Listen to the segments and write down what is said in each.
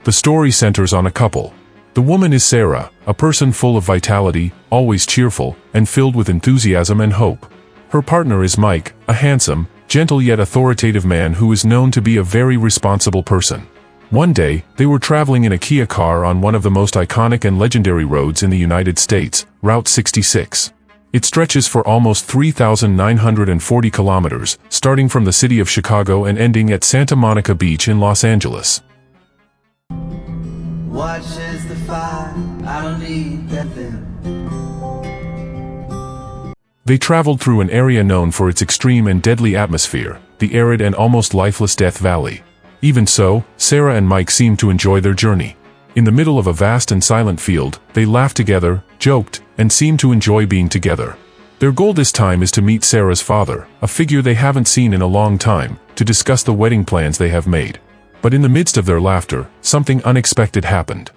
The story centers on a couple. The woman is Sarah, a person full of vitality, always cheerful, and filled with enthusiasm and hope. Her partner is Mike, a handsome, gentle yet authoritative man who is known to be a very responsible person. One day, they were traveling in a Kia car on one of the most iconic and legendary roads in the United States, Route 66. It stretches for almost 3,940 kilometers, starting from the city of Chicago and ending at Santa Monica Beach in Los Angeles. Watches the fire, I don't need that then. They traveled through an area known for its extreme and deadly atmosphere, the arid and almost lifeless Death Valley. Even so, Sarah and Mike seemed to enjoy their journey. In the middle of a vast and silent field, they laughed together, joked, and seemed to enjoy being together. Their goal this time is to meet Sarah's father, a figure they haven't seen in a long time, to discuss the wedding plans they have made. But in the midst of their laughter, something unexpected happened.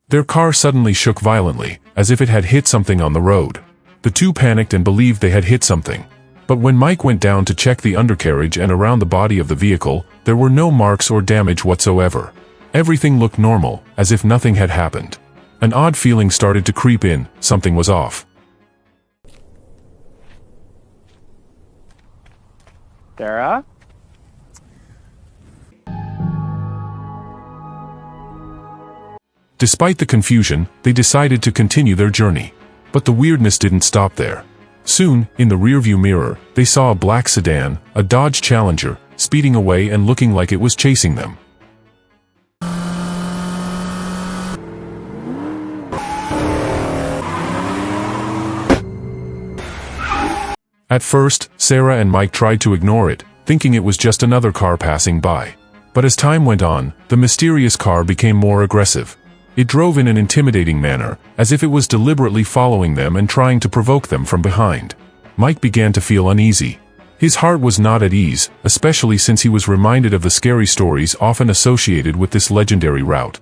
Their car suddenly shook violently, as if it had hit something on the road. The two panicked and believed they had hit something. But when Mike went down to check the undercarriage and around the body of the vehicle, there were no marks or damage whatsoever. Everything looked normal, as if nothing had happened. An odd feeling started to creep in, something was off. Sarah? Despite the confusion, they decided to continue their journey. But the weirdness didn't stop there. Soon, in the rearview mirror, they saw a black sedan, a Dodge Challenger, speeding away and looking like it was chasing them. At first, Sarah and Mike tried to ignore it, thinking it was just another car passing by. But as time went on, the mysterious car became more aggressive. It drove in an intimidating manner, as if it was deliberately following them and trying to provoke them from behind. Mike began to feel uneasy. His heart was not at ease, especially since he was reminded of the scary stories often associated with this legendary route.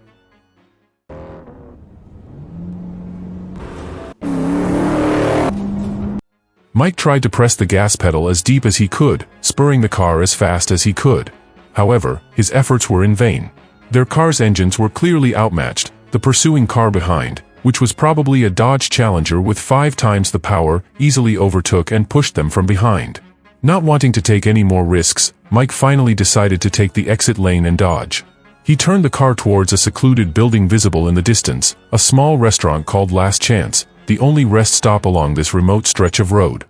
Mike tried to press the gas pedal as deep as he could, spurring the car as fast as he could. However, his efforts were in vain. Their car's engines were clearly outmatched. The pursuing car behind, which was probably a Dodge Challenger with 5 times the power, easily overtook and pushed them from behind. Not wanting to take any more risks, Mike finally decided to take the exit lane and dodge. He turned the car towards a secluded building visible in the distance, a small restaurant called Last Chance, the only rest stop along this remote stretch of road.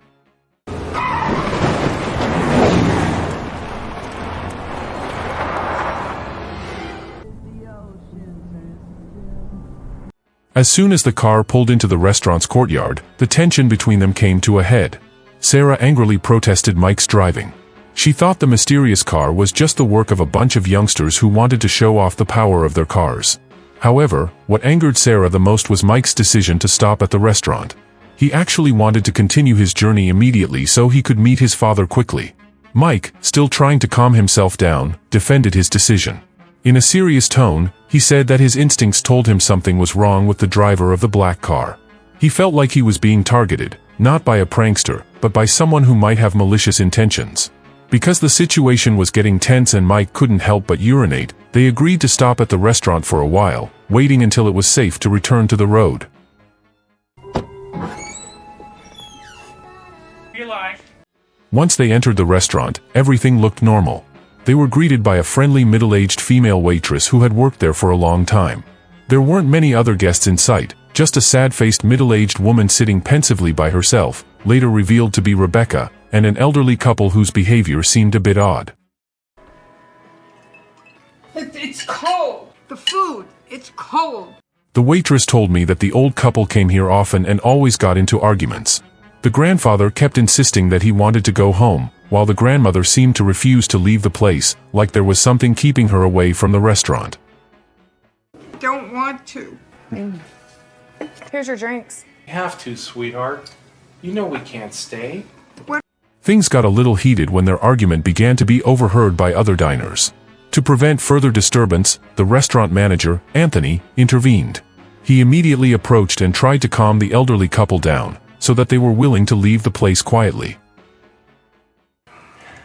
As soon as the car pulled into the restaurant's courtyard, the tension between them came to a head. Sarah angrily protested Mike's driving. She thought the mysterious car was just the work of a bunch of youngsters who wanted to show off the power of their cars. However, what angered Sarah the most was Mike's decision to stop at the restaurant. He actually wanted to continue his journey immediately so he could meet his father quickly. Mike, still trying to calm himself down, defended his decision. In a serious tone, he said that his instincts told him something was wrong with the driver of the black car. He felt like he was being targeted, not by a prankster, but by someone who might have malicious intentions. Because the situation was getting tense and Mike couldn't help but urinate, they agreed to stop at the restaurant for a while, waiting until it was safe to return to the road. Once they entered the restaurant, everything looked normal. They were greeted by a friendly middle-aged female waitress who had worked there for a long time. There weren't many other guests in sight, just a sad-faced middle-aged woman sitting pensively by herself, later revealed to be Rebecca, and an elderly couple whose behavior seemed a bit odd. It's cold. The food, it's cold. The waitress told me that the old couple came here often and always got into arguments. The grandfather kept insisting that he wanted to go home, while the grandmother seemed to refuse to leave the place, like there was something keeping her away from the restaurant. Don't want to. Here's your drinks. You have to, sweetheart. You know we can't stay. Things got a little heated when their argument began to be overheard by other diners. To prevent further disturbance, the restaurant manager, Anthony, intervened. He immediately approached and tried to calm the elderly couple down, so that they were willing to leave the place quietly.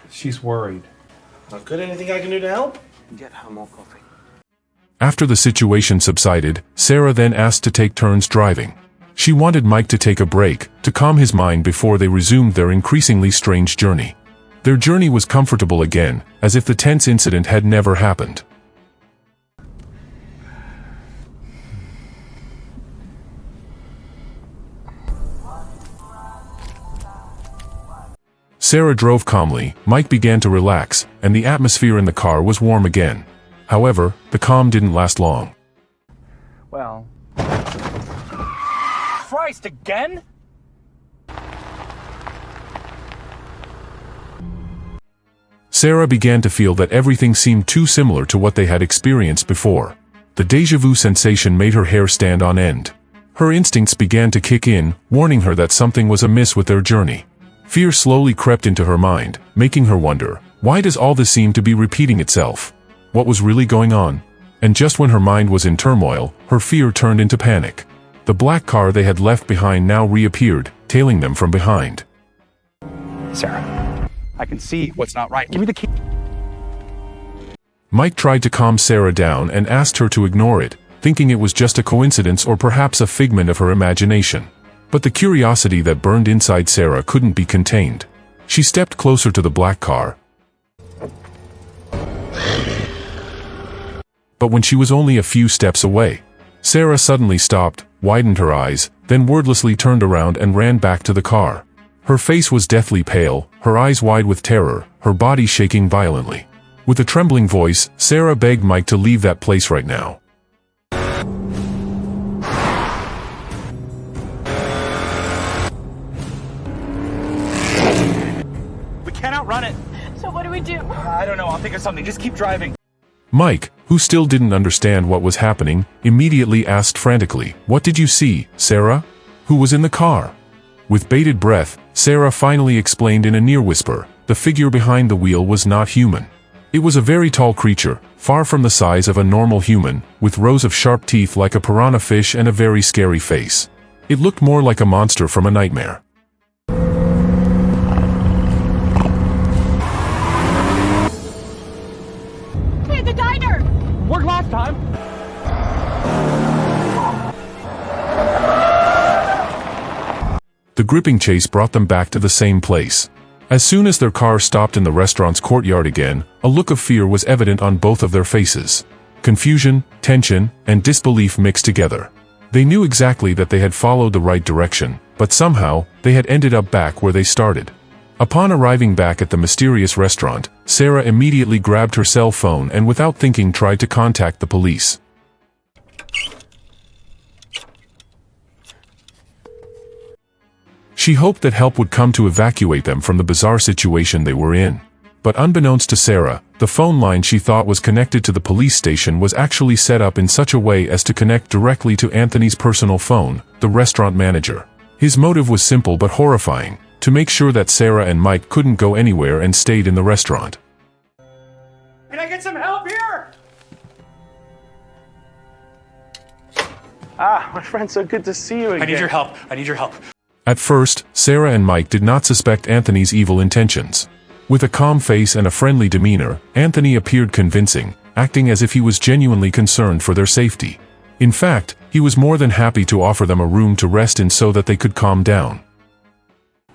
She's worried. Not good. Anything I can do to help? Get her more coffee. After the situation subsided, Sarah then asked to take turns driving. She wanted Mike to take a break, to calm his mind before they resumed their increasingly strange journey. Their journey was comfortable again, as if the tense incident had never happened. Sarah drove calmly, Mike began to relax, and the atmosphere in the car was warm again. However, the calm didn't last long. Well... Christ, again? Sarah began to feel that everything seemed too similar to what they had experienced before. The déjà vu sensation made her hair stand on end. Her instincts began to kick in, warning her that something was amiss with their journey. Fear slowly crept into her mind, making her wonder, why does all this seem to be repeating itself? What was really going on? And just when her mind was in turmoil, her fear turned into panic. The black car they had left behind now reappeared, tailing them from behind. Sarah, I can see what's not right. Give me the key. Mike tried to calm Sarah down and asked her to ignore it, thinking it was just a coincidence or perhaps a figment of her imagination. But the curiosity that burned inside Sarah couldn't be contained. She stepped closer to the black car. But when she was only a few steps away, Sarah suddenly stopped, widened her eyes, then wordlessly turned around and ran back to the car. Her face was deathly pale, her eyes wide with terror, her body shaking violently. With a trembling voice, Sarah begged Mike to leave that place right now. Cannot run it. So what do we do? I don't know. I'll think of something. Just keep driving. Mike, who still didn't understand what was happening, immediately asked frantically, "What did you see, Sarah? Who was in the car?" With bated breath, Sarah finally explained in a near whisper, the figure behind the wheel was not human. It was a very tall creature, far from the size of a normal human, with rows of sharp teeth like a piranha fish and a very scary face. It looked more like a monster from a nightmare. The diner! Worked last time. The gripping chase brought them back to the same place. As soon as their car stopped in the restaurant's courtyard again, a look of fear was evident on both of their faces. Confusion, tension, and disbelief mixed together. They knew exactly that they had followed the right direction, but somehow, they had ended up back where they started. Upon arriving back at the mysterious restaurant, Sarah immediately grabbed her cell phone and without thinking tried to contact the police. She hoped that help would come to evacuate them from the bizarre situation they were in. But unbeknownst to Sarah, the phone line she thought was connected to the police station was actually set up in such a way as to connect directly to Anthony's personal phone, the restaurant manager. His motive was simple but horrifying: to make sure that Sarah and Mike couldn't go anywhere and stayed in the restaurant. Can I get some help here? Ah, my friend, so good to see you again. I need your help. I need your help. At first, Sarah and Mike did not suspect Anthony's evil intentions. With a calm face and a friendly demeanor, Anthony appeared convincing, acting as if he was genuinely concerned for their safety. In fact, he was more than happy to offer them a room to rest in so that they could calm down.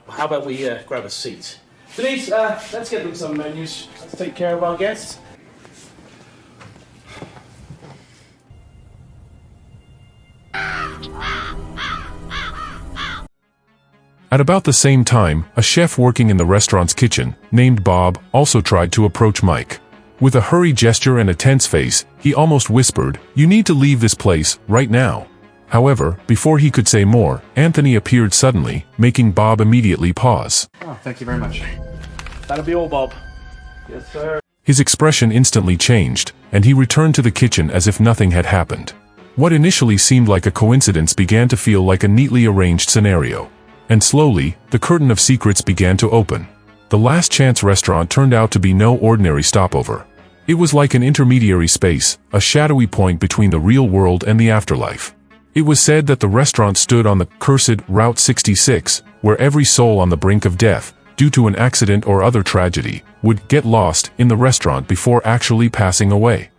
How about we grab a seat? Denise, let's get them some menus. Let's take care of our guests. At about the same time, a chef working in the restaurant's kitchen, named Bob, also tried to approach Mike. With a hurried gesture and a tense face, he almost whispered, "You need to leave this place, right now." However, before he could say more, Anthony appeared suddenly, making Bob immediately pause. Oh, thank you very much. That'll be all, Bob. Yes, sir. His expression instantly changed, and he returned to the kitchen as if nothing had happened. What initially seemed like a coincidence began to feel like a neatly arranged scenario. And slowly, the curtain of secrets began to open. The Last Chance restaurant turned out to be no ordinary stopover. It was like an intermediary space, a shadowy point between the real world and the afterlife. It was said that the restaurant stood on the cursed Route 66, where every soul on the brink of death, due to an accident or other tragedy, would get lost in the restaurant before actually passing away.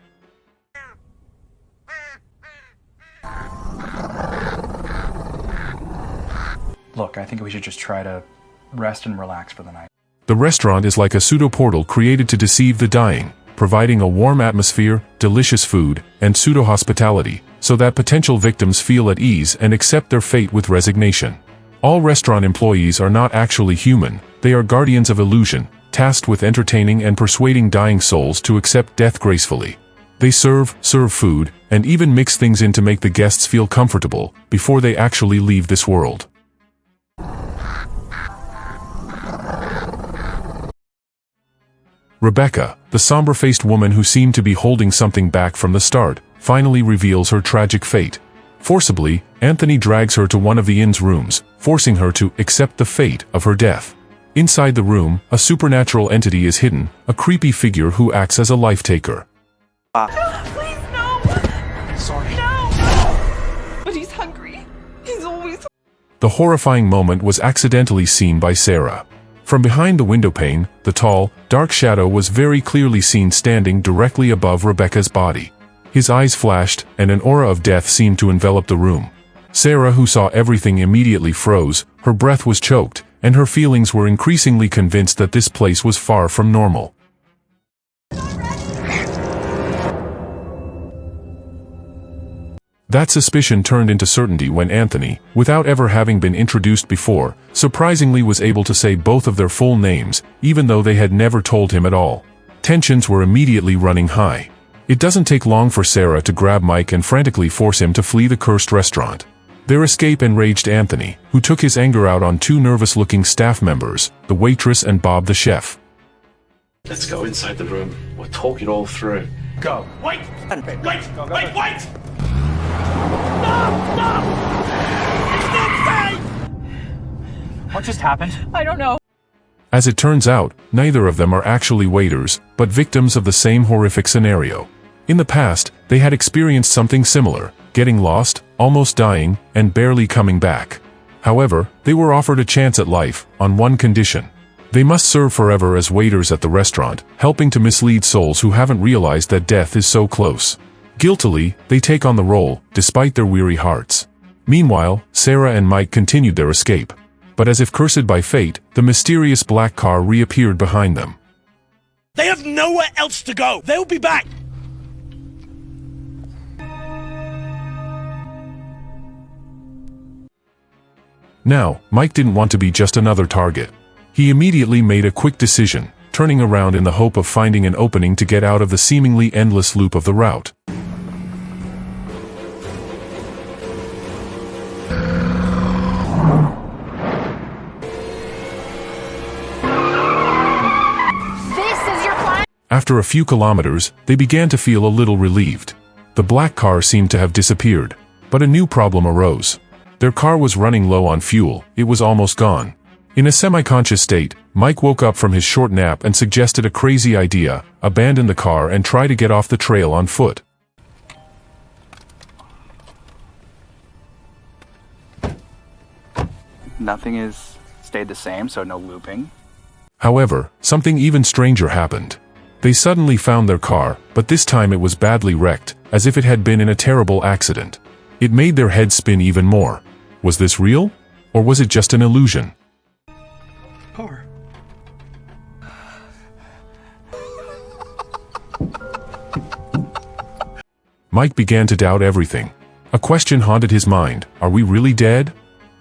Look, I think we should just try to rest and relax for the night. The restaurant is like a pseudo-portal created to deceive the dying, providing a warm atmosphere, delicious food, and pseudo-hospitality, so that potential victims feel at ease and accept their fate with resignation. All restaurant employees are not actually human, they are guardians of illusion, tasked with entertaining and persuading dying souls to accept death gracefully. They serve food, and even mix things in to make the guests feel comfortable, before they actually leave this world. Rebecca, the somber-faced woman who seemed to be holding something back from the start, finally reveals her tragic fate. Forcibly, Anthony drags her to one of the inn's rooms, forcing her to accept the fate of her death. Inside the room, a supernatural entity is hidden, a creepy figure who acts as a life-taker. Please, no! Sorry. No! But he's hungry. He's always... The horrifying moment was accidentally seen by Sarah. From behind the windowpane, the tall, dark shadow was very clearly seen standing directly above Rebecca's body. His eyes flashed, and an aura of death seemed to envelop the room. Sarah, who saw everything, immediately froze, her breath was choked, and her feelings were increasingly convinced that this place was far from normal. That suspicion turned into certainty when Anthony, without ever having been introduced before, surprisingly was able to say both of their full names, even though they had never told him at all. Tensions were immediately running high. It doesn't take long for Sarah to grab Mike and frantically force him to flee the cursed restaurant. Their escape enraged Anthony, who took his anger out on two nervous-looking staff members, the waitress and Bob the chef. Let's go inside the room. We'll talk it all through. Go. Wait! Wait! What just happened? I don't know. As it turns out, neither of them are actually waiters, but victims of the same horrific scenario. In the past, they had experienced something similar, getting lost, almost dying, and barely coming back. However, they were offered a chance at life, on one condition. They must serve forever as waiters at the restaurant, helping to mislead souls who haven't realized that death is so close. Guiltily, they take on the role, despite their weary hearts. Meanwhile, Sarah and Mike continued their escape. But as if cursed by fate, the mysterious black car reappeared behind them. They have nowhere else to go. They'll be back. Now, Mike didn't want to be just another target. He immediately made a quick decision, turning around in the hope of finding an opening to get out of the seemingly endless loop of the route. After a few kilometers, they began to feel a little relieved. The black car seemed to have disappeared, but a new problem arose. Their car was running low on fuel, it was almost gone. In a semi-conscious state, Mike woke up from his short nap and suggested a crazy idea: abandon the car and try to get off the trail on foot. Nothing has stayed the same, so no looping. However, something even stranger happened. They suddenly found their car, but this time it was badly wrecked, as if it had been in a terrible accident. It made their heads spin even more. Was this real? Or was it just an illusion? Car. Mike began to doubt everything. A question haunted his mind: are we really dead?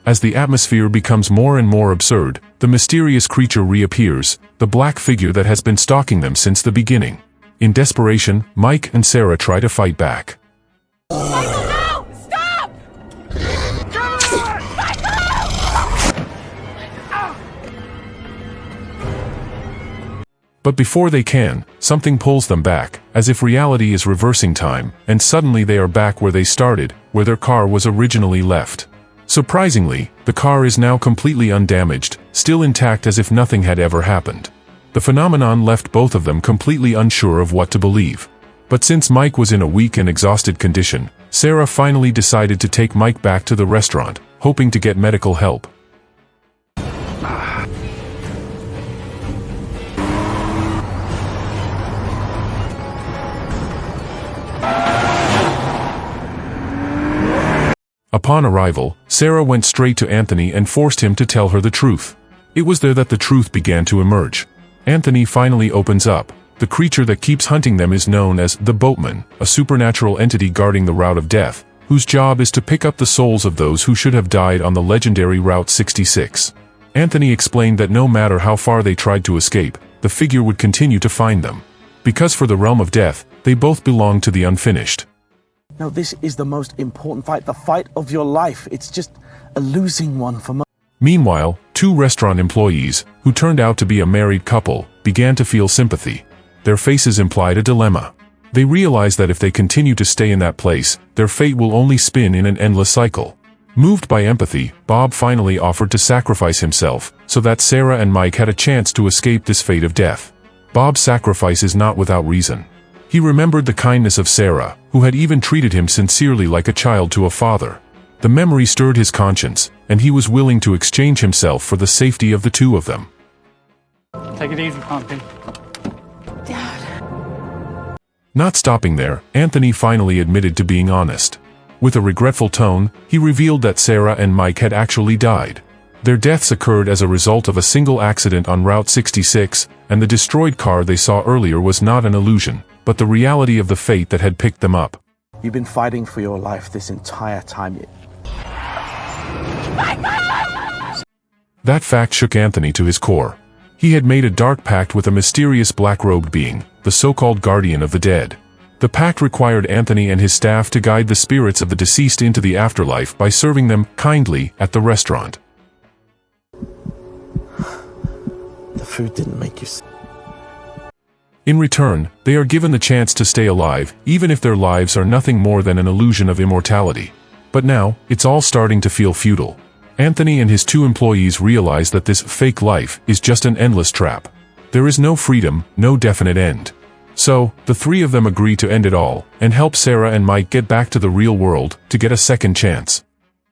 As the atmosphere becomes more and more absurd, the mysterious creature reappears, the black figure that has been stalking them since the beginning. In desperation, Mike and Sarah try to fight back. No! Stop! But before they can, something pulls them back, as if reality is reversing time, and suddenly they are back where they started, where their car was originally left. Surprisingly, the car is now completely undamaged, still intact as if nothing had ever happened. The phenomenon left both of them completely unsure of what to believe. But since Mike was in a weak and exhausted condition, Sarah finally decided to take Mike back to the restaurant, hoping to get medical help. Upon arrival, Sarah went straight to Anthony and forced him to tell her the truth. It was there that the truth began to emerge. Anthony finally opens up. The creature that keeps hunting them is known as the Boatman, a supernatural entity guarding the Route of Death, whose job is to pick up the souls of those who should have died on the legendary Route 66. Anthony explained that no matter how far they tried to escape, the figure would continue to find them. Because for the Realm of Death, they both belong to the unfinished. No, this is the most important fight, the fight of your life. It's just a losing one for most. Meanwhile, two restaurant employees, who turned out to be a married couple, began to feel sympathy. Their faces implied a dilemma. They realized that if they continue to stay in that place, their fate will only spin in an endless cycle. Moved by empathy, Bob finally offered to sacrifice himself, so that Sarah and Mike had a chance to escape this fate of death. Bob's sacrifice is not without reason. He remembered the kindness of Sarah, who had even treated him sincerely like a child to a father. The memory stirred his conscience, and he was willing to exchange himself for the safety of the two of them. Take it easy, Pumpkin. Not stopping there, Anthony finally admitted to being honest. With a regretful tone, he revealed that Sarah and Mike had actually died. Their deaths occurred as a result of a single accident on Route 66, and the destroyed car they saw earlier was not an illusion, but the reality of the fate that had picked them up. You've been fighting for your life this entire time. That fact shook Anthony to his core. He had made a dark pact with a mysterious black-robed being, the so-called guardian of the dead. The pact required Anthony and his staff to guide the spirits of the deceased into the afterlife by serving them kindly at the restaurant. The food didn't make you sick. In return, they are given the chance to stay alive, even if their lives are nothing more than an illusion of immortality. But now, it's all starting to feel futile. Anthony and his two employees realize that this fake life is just an endless trap. There is no freedom, no definite end. So, the three of them agree to end it all, and help Sarah and Mike get back to the real world, to get a second chance.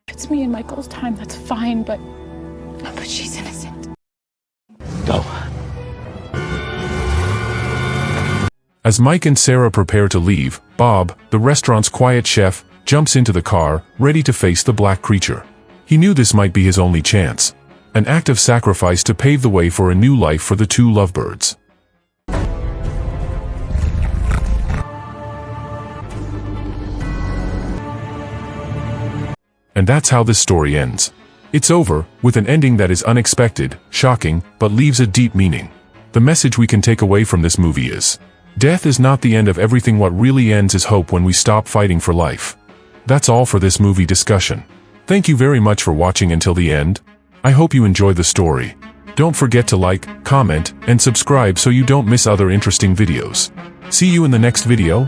It's me and Michael's time, that's fine, but she's innocent. Go. As Mike and Sarah prepare to leave, Bob, the restaurant's quiet chef, jumps into the car, ready to face the black creature. He knew this might be his only chance. An act of sacrifice to pave the way for a new life for the two lovebirds. And that's how this story ends. It's over, with an ending that is unexpected, shocking, but leaves a deep meaning. The message we can take away from this movie is, death is not the end of everything. What really ends is hope when we stop fighting for life. That's all for this movie discussion. Thank you very much for watching until the end. I hope you enjoyed the story. Don't forget to like, comment, and subscribe so you don't miss other interesting videos. See you in the next video.